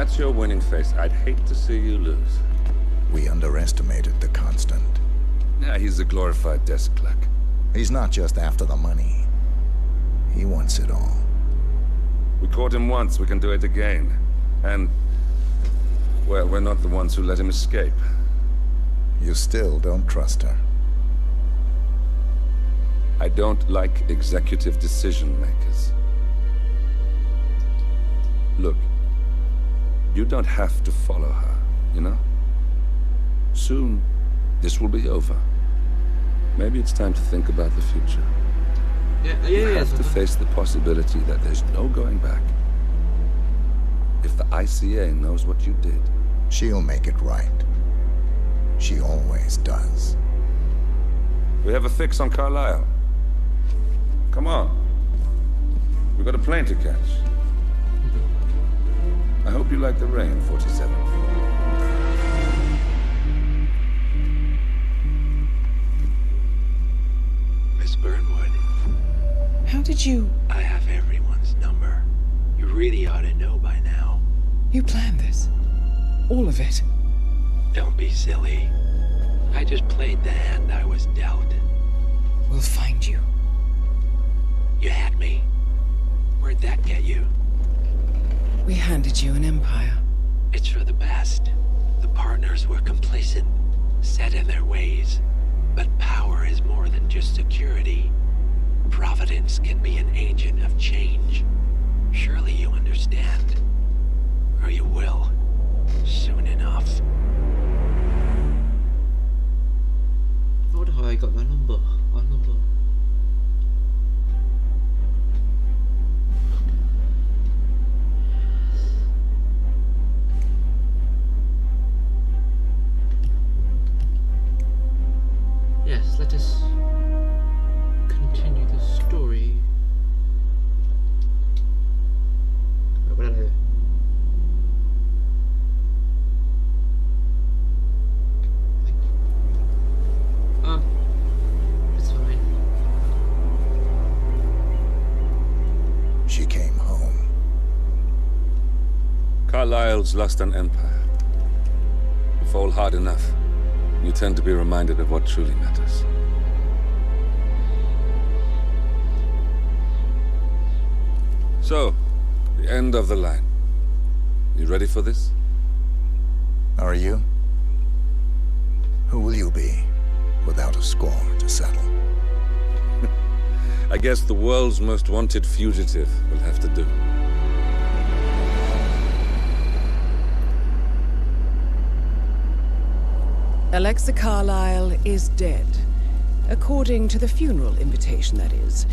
That's your winning face. I'd hate to see you lose. We underestimated the Constant. Yeah, he's a glorified desk clerk. He's not just after the money. He wants it all. We caught him once, we can do it again. And, well, we're not the ones who let him escape. You still don't trust her. I don't like executive decision makers. Look, you don't have to follow her, you know? Soon, this will be over. Maybe it's time to think about the future. You have to face the possibility that there's no going back. If the ICA knows what you did, she'll make it right. She always does. We have a fix on Carlisle. Come on. We've got a plane to catch. I hope you like the rain, 47. Miss Burnwood. How did you... I have everyone's number. You really ought to know by now. You planned this? All of it? Don't be silly. I just played the hand I was dealt. We'll find you. You had me. Where'd that get you? We handed you an empire. It's for the best. The partners were complacent, set in their ways. But power is more than just security. Providence can be an agent of change. Surely you understand. Or you will. Soon enough. I wonder how I got my number. Yes, let us continue the story. What did I do? It's fine. She came home. Carlisle's lost an empire. You fall hard enough, you tend to be reminded of what truly matters. So, the end of the line. You ready for this? Are you? Who will you be, without a score to settle? I guess the world's most wanted fugitive will have to do. Alexa Carlisle is dead. According to the funeral invitation, that is.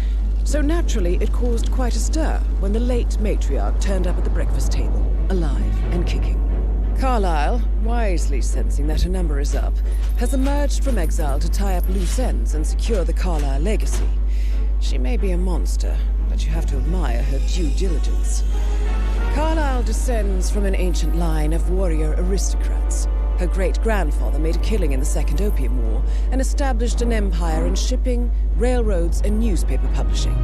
So naturally, it caused quite a stir when the late matriarch turned up at the breakfast table, alive and kicking. Carlisle, wisely sensing that her number is up, has emerged from exile to tie up loose ends and secure the Carlisle legacy. She may be a monster, but you have to admire her due diligence. Carlisle descends from an ancient line of warrior aristocrats. Her great-grandfather made a killing in the Second Opium War and established an empire in shipping, railroads, and newspaper publishing.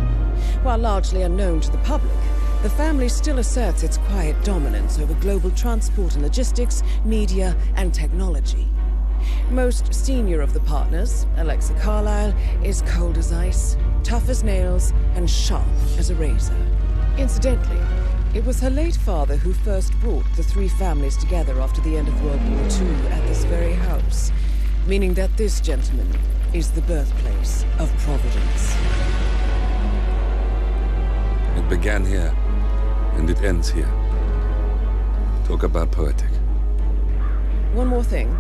While largely unknown to the public, the family still asserts its quiet dominance over global transport and logistics, media, and technology. Most senior of the partners, Alexa Carlisle, is cold as ice, tough as nails, and sharp as a razor. Incidentally, it was her late father who first brought the three families together after the end of World War II at this very house, meaning that this gentleman is the birthplace of Providence. It began here, and it ends here. Talk about poetic. One more thing.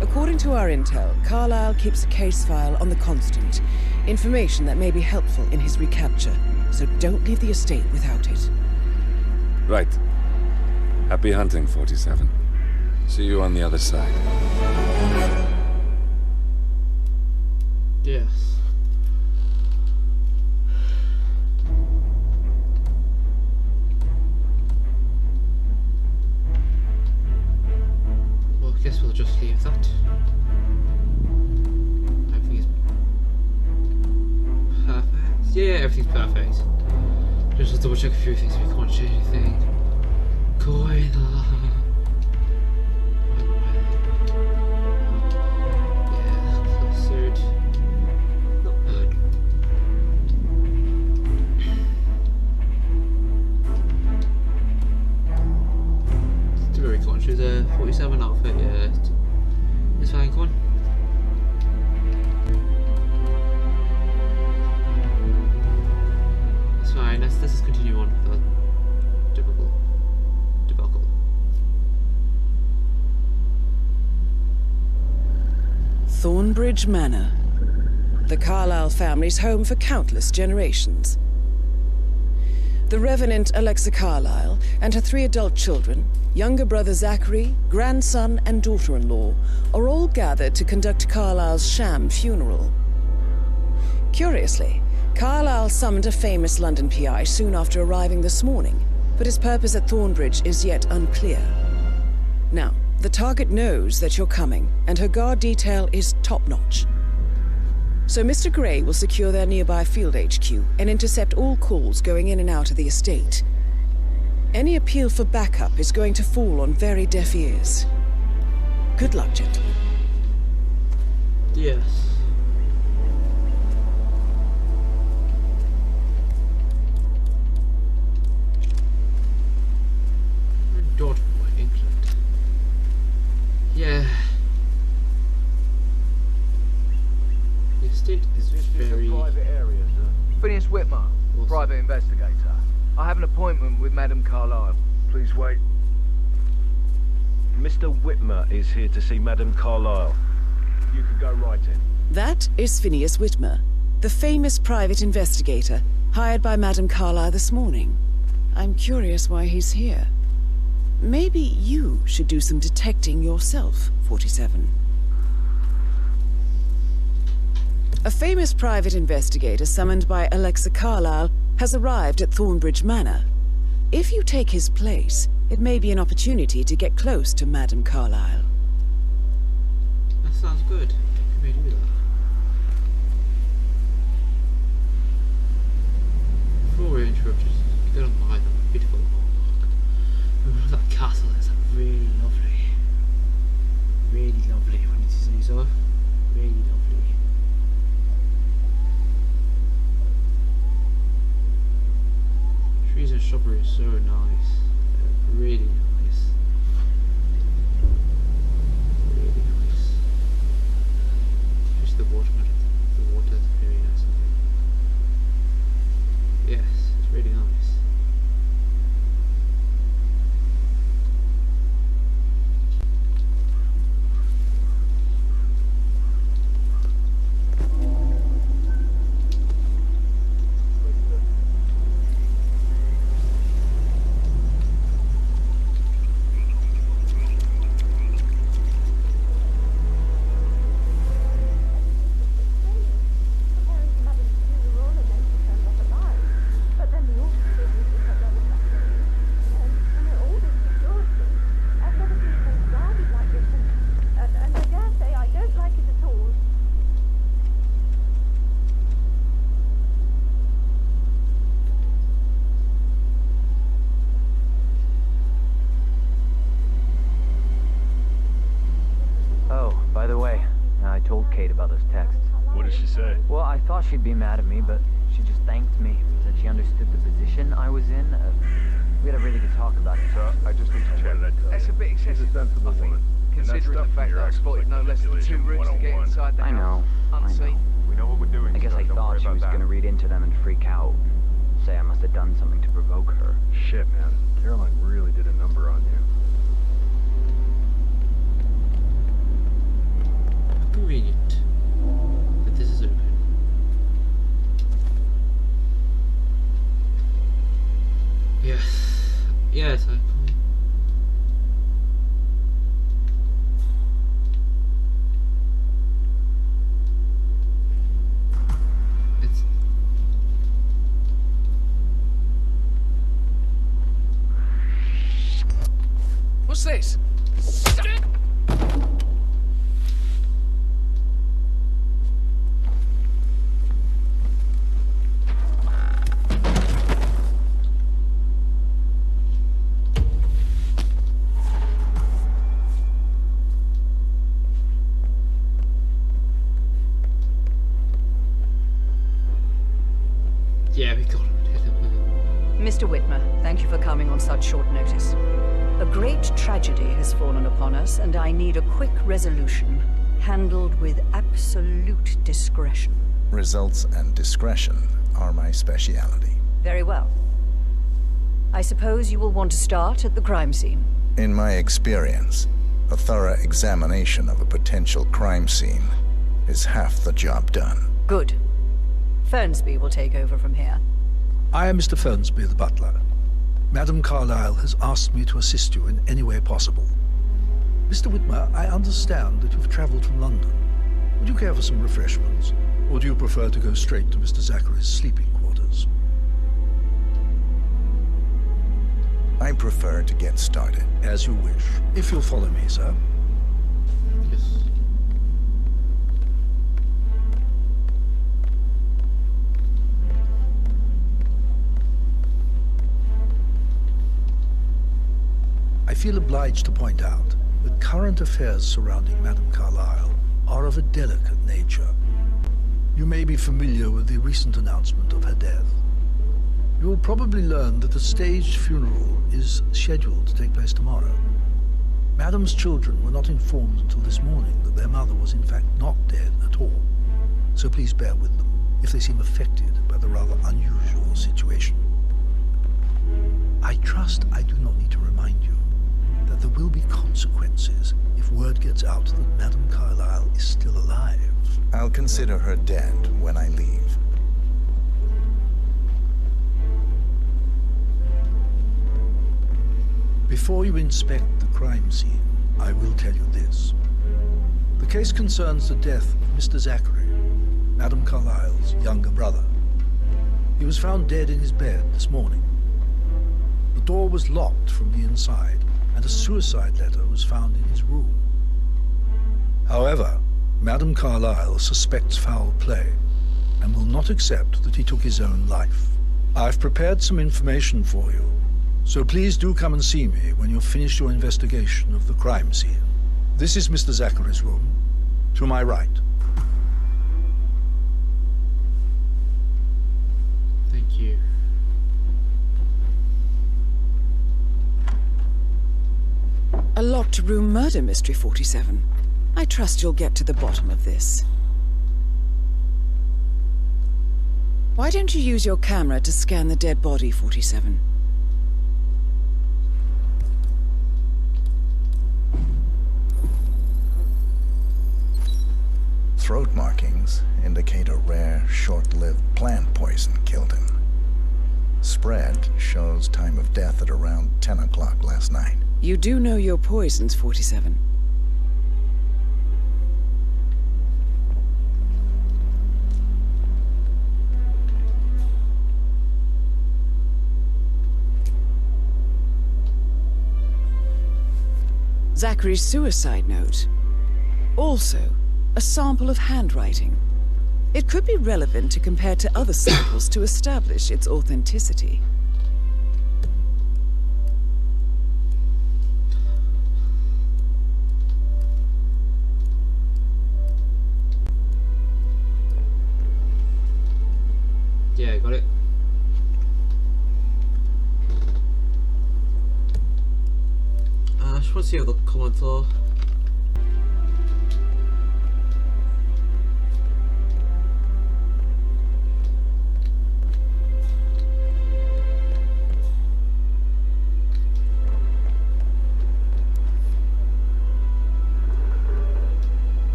According to our intel, Carlisle keeps a case file on the Constant. Information that may be helpful in his recapture, so don't leave the estate without it. Right. Happy hunting, 47. See you on the other side. Yes. Well, I guess we'll just leave that. Everything is perfect. Yeah, everything's perfect. Just double check a few things if we can't change anything. going on? Yeah, that's absurd. Not bad. Still very conscious. 47 outfit, yeah. It's fine, come on. It's fine, let's just continue on with that debacle. Thornbridge Manor. The Carlisle family's home for countless generations. The Revenant Alexa Carlisle and her 3 adult children, younger brother Zachary, grandson and daughter-in-law, are all gathered to conduct Carlisle's sham funeral. Curiously, Carlisle summoned a famous London PI soon after arriving this morning, but his purpose at Thornbridge is yet unclear. Now, the target knows that you're coming, and her guard detail is top-notch. So Mr. Gray will secure their nearby field HQ and intercept all calls going in and out of the estate. Any appeal for backup is going to fall on very deaf ears. Good luck, gentlemen. Yes. Dortmund, England. Yeah. The estate is very... private area, sir. Phineas Whitmer, Awesome. private investigator. I have an appointment with Madame Carlisle. Please wait. Mr. Whitmer is here to see Madame Carlisle. You can go right in. That is Phineas Whitmer, the famous private investigator hired by Madame Carlisle this morning. I'm curious why he's here. Maybe you should do some detecting yourself, 47. A famous private investigator summoned by Alexa Carlisle has arrived at Thornbridge Manor. If you take his place, it may be an opportunity to get close to Madame Carlisle. That sounds good. Can we do that? Before we interrupt, just get on behind them. Beautiful. Remember that castle is really lovely. Really lovely when you see so. Really lovely. Trees and shrubbery are so nice. They're really nice. Really nice. Just the water. The water is very nice. Yes, it's really nice. Well, I thought she'd be mad at me, but she just thanked me. Said she understood the position I was in. We had a really good talk about it. Sir, I just need to check. That's a bit excessive, She's a sensible I think, woman. considering the fact that I spotted no less than 2 routes to get inside the I know. house, unseen. We know what we're doing. I guess sir. I Don't thought worry she about was that. going to read into them and freak out. Say I must have done something to provoke her. Shit, man. Caroline really did a number on you. Convenient that this is open. Yes. Yes, I can. It's... What's this? thank you for coming on such short notice. A great tragedy has fallen upon us, and I need a quick resolution, handled with absolute discretion. Results and discretion are my speciality. Very well. I suppose you will want to start at the crime scene. In my experience, a thorough examination of a potential crime scene is half the job done. Good. Fernsby will take over from here. I am Mr. Fernsby, the butler. Madam Carlisle has asked me to assist you in any way possible. Mr. Whitmer, I understand that you've traveled from London. Would you care for some refreshments? Or do you prefer to go straight to Mr. Zachary's sleeping quarters? I prefer to get started. As you wish. If you'll follow me, sir. Yes. I feel obliged to point out that current affairs surrounding Madame Carlisle are of a delicate nature. You may be familiar with the recent announcement of her death. You will probably learn that a staged funeral is scheduled to take place tomorrow. Madame's children were not informed until this morning that their mother was in fact not dead at all. So please bear with them if they seem affected by the rather unusual situation. I trust I do not need to remind you that there will be consequences if word gets out that Madame Carlisle is still alive. I'll consider her dead when I leave. Before you inspect the crime scene, I will tell you this. The case concerns the death of Mr. Zachary, Madame Carlisle's younger brother. He was found dead in his bed this morning. The door was locked from the inside, and a suicide letter was found in his room. However, Madame Carlisle suspects foul play and will not accept that he took his own life. I've prepared some information for you, so please do come and see me when you've finished your investigation of the crime scene. This is Mr. Zachary's room, to my right. Thank you. A locked room murder mystery, 47. I trust you'll get to the bottom of this. Why don't you use your camera to scan the dead body, 47? Throat markings indicate a rare, short-lived plant poison killed him. Spread shows time of death at around 10 o'clock last night. You do know your poisons, 47. Zachary's suicide note. Also, a sample of handwriting. It could be relevant to compare to other samples to establish its authenticity. Yeah, got it. I just want to see what the comments are.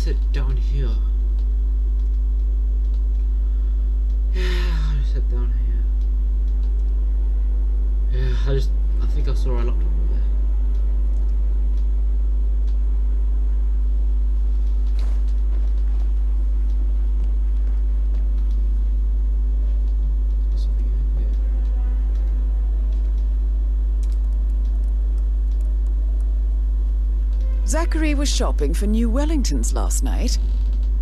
sit down here? Yeah, I sit down here. Yeah, I think I saw a laptop over there. There's something in here. Zachary was shopping for new Wellingtons last night.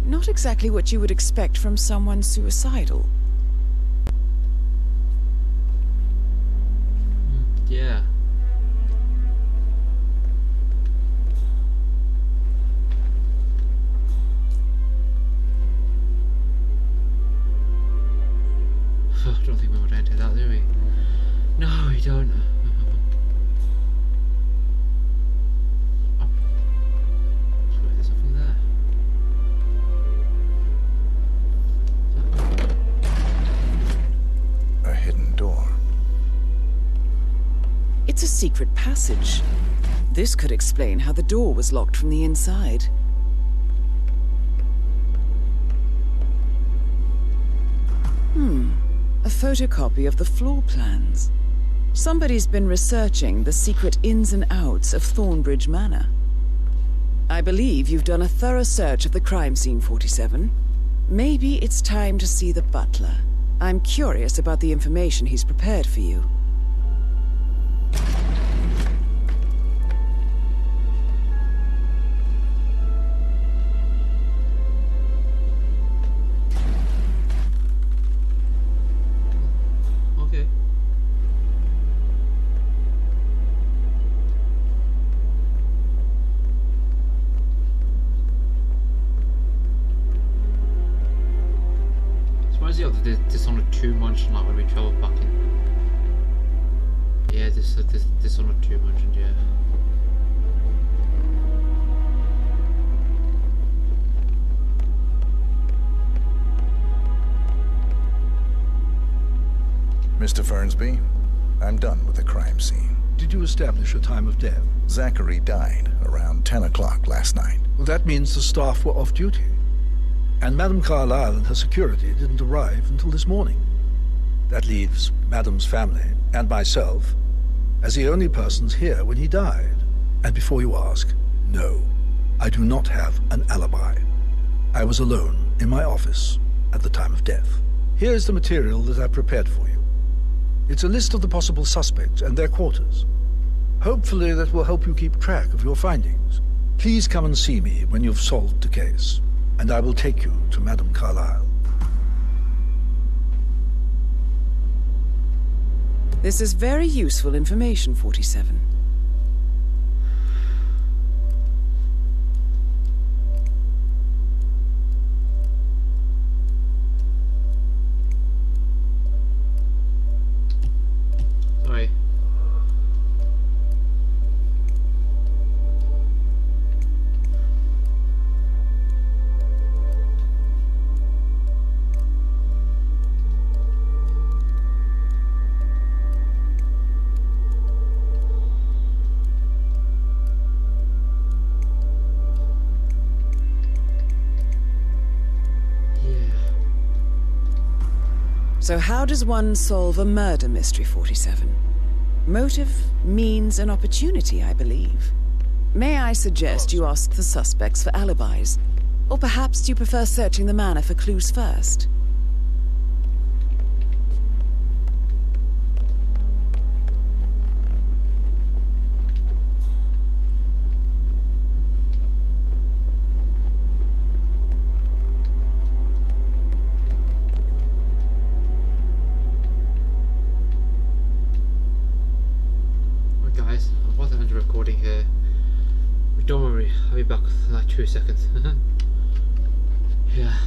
Not exactly what you would expect from someone suicidal. Yeah. I don't think we would enter that, do we? No, we don't. There's something there. A hidden door. It's a secret passage. This could explain how the door was locked from the inside. A photocopy of the floor plans. Somebody's been researching the secret ins and outs of Thornbridge Manor. I believe you've done a thorough search of the crime scene, 47. Maybe it's time to see the butler. I'm curious about the information he's prepared for you. Okay. Suppose the other Dishonored 2 mentioned like when we traveled back in. Yeah, this Dishonored 2 mentioned, yeah. Mr. Fernsby, I'm done with the crime scene. Did you establish a time of death? Zachary died around 10 o'clock last night. Well, that means the staff were off duty. And Madame Carlisle and her security didn't arrive until this morning. That leaves Madame's family and myself as the only persons here when he died. And before you ask, no, I do not have an alibi. I was alone in my office at the time of death. Here's the material that I prepared for you. It's a list of the possible suspects and their quarters. Hopefully that will help you keep track of your findings. Please come and see me when you've solved the case, and I will take you to Madame Carlisle. This is very useful information, 47. Sorry. So how does one solve a murder mystery, 47? Motive, means, and opportunity, I believe. May I suggest you ask the suspects for alibis? Or perhaps do you prefer searching the manor for clues first? Guys, I'm about to end the recording here. But don't worry, I'll be back in like 2 seconds. Yeah.